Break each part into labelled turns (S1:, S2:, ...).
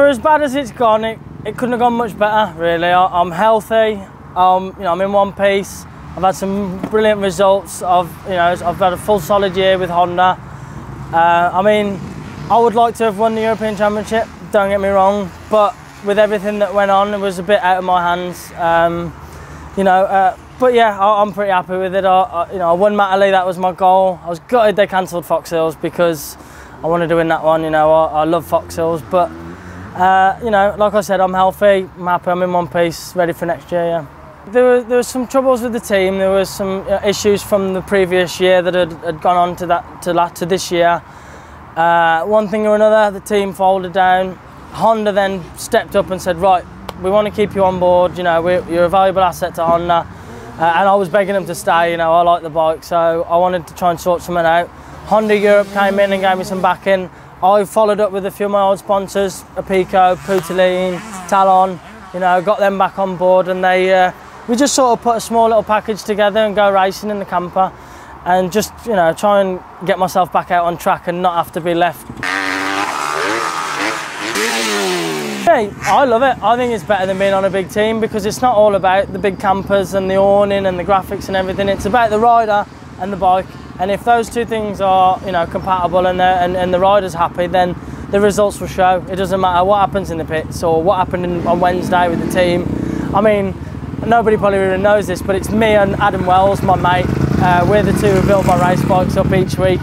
S1: For as bad as it's gone, it couldn't have gone much better, really. I'm healthy. You know, I'm in one piece. I've had some brilliant results. I've had a full solid year with Honda. I mean, I would like to have won the European Championship, don't get me wrong, but with everything that went on, it was a bit out of my hands. But yeah, I'm pretty happy with it. I won Matterley, that was my goal. I was gutted they cancelled Fox Hills because I wanted to win that one. You know, I love Fox Hills, but you know, like I said, I'm healthy, I'm happy, I'm in one piece, ready for next year. Yeah. There was some troubles with the team. There was some issues from the previous year that had gone on to this year. One thing or another, the team folded down. Honda then stepped up and said, right, we want to keep you on board. You know, you're a valuable asset to Honda. And I was begging them to stay. You know, I like the bike, so I wanted to try and sort something out. Honda Europe came in and gave me some backing. I followed up with a few of my old sponsors, Apico, Pouteline, Talon. You know, got them back on board, and we just sort of put a small little package together and go racing in the camper, and just, you know, try and get myself back out on track and not have to be left. Hey, I love it. I think it's better than being on a big team because it's not all about the big campers and the awning and the graphics and everything. It's about the rider and the bike, and if those two things are, you know, compatible and the rider's happy, then the results will show. It doesn't matter what happens in the pits or what happened on Wednesday with the team. I mean, nobody probably really knows this, but it's me and Adam Wells, my mate. We're the two who build my race bikes up each week.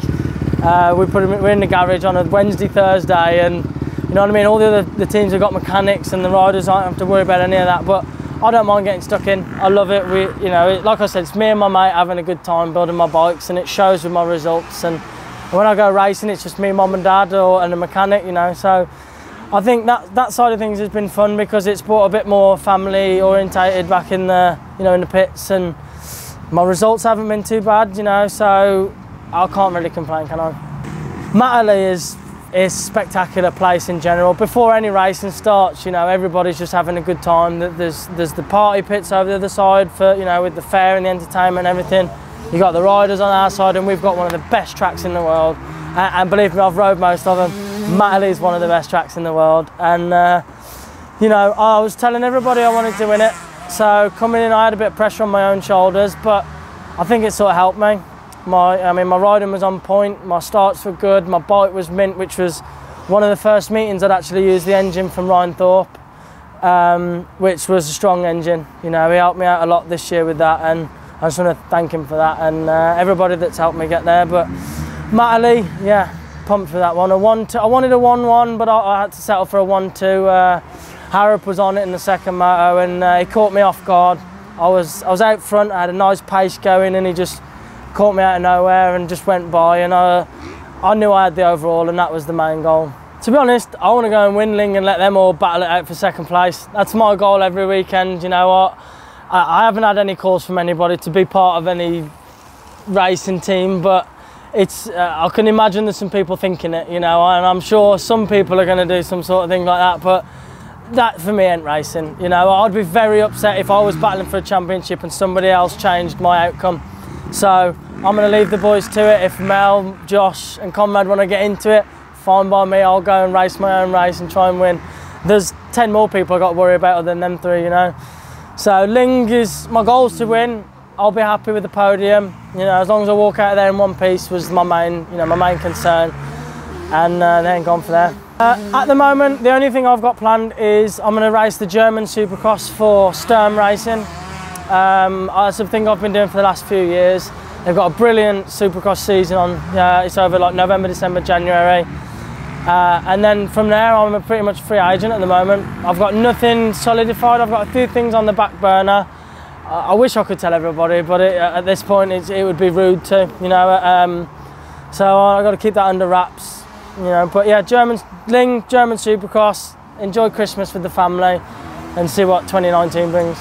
S1: We're in the garage on a Wednesday, Thursday, and you know what I mean? All the teams have got mechanics, and the riders don't have to worry about any of that. But I don't mind getting stuck in. I love it. You know, like I said, it's me and my mate having a good time building my bikes, and it shows with my results. And when I go racing, it's just me, mum and dad, and a mechanic. You know, so I think that side of things has been fun because it's brought a bit more family orientated back in the, you know, in the pits, and my results haven't been too bad. You know, so I can't really complain, can I? Matterley is a spectacular place in general. Before any racing starts, you know, everybody's just having a good time. There's the party pits over the other side for, you know, with the fair and the entertainment and everything. You got the riders on our side, and we've got one of the best tracks in the world. And believe me, I've rode most of them. Matterley is one of the best tracks in the world. And you know, I was telling everybody I wanted to win it. So coming in, I had a bit of pressure on my own shoulders, but I think it sort of helped me. My riding was on point, my starts were good, my bike was mint, which was one of the first meetings I'd actually used the engine from Ryan Thorpe, which was a strong engine. You know, he helped me out a lot this year with that, and I just want to thank him for that, and everybody that's helped me get there. But Matterley, yeah, pumped for that one. I wanted a 1-1, but I had to settle for a 1-2. Harrop was on it in the second moto, and he caught me off guard. I was out front, I had a nice pace going, and he just caught me out of nowhere and just went by, and I knew I had the overall, and that was the main goal. To be honest, I want to go and win Ling and let them all battle it out for second place. That's my goal every weekend. You know what? I haven't had any calls from anybody to be part of any racing team, but it's I can imagine there's some people thinking it, you know, and I'm sure some people are going to do some sort of thing like that, but that for me ain't racing. You know, I'd be very upset if I was battling for a championship and somebody else changed my outcome. So I'm going to leave the boys to it. If Mel, Josh and Conrad want to get into it, fine by me. I'll go and race my own race and try and win. There's 10 more people I've got to worry about other than them three, you know. So Ling is, my goal's to win. I'll be happy with the podium. You know, as long as I walk out of there in one piece was my main concern. And they ain't gone for there. At the moment, the only thing I've got planned is I'm going to race the German Supercross for Sturm Racing. That's something I've been doing for the last few years. They've got a brilliant Supercross season on. It's over like November, December, January. And then from there, I'm a pretty much free agent at the moment. I've got nothing solidified. I've got a few things on the back burner. I wish I could tell everybody, but at this point, it would be rude to, you know. So I've got to keep that under wraps, you know. But yeah, German Supercross. Enjoy Christmas with the family and see what 2019 brings.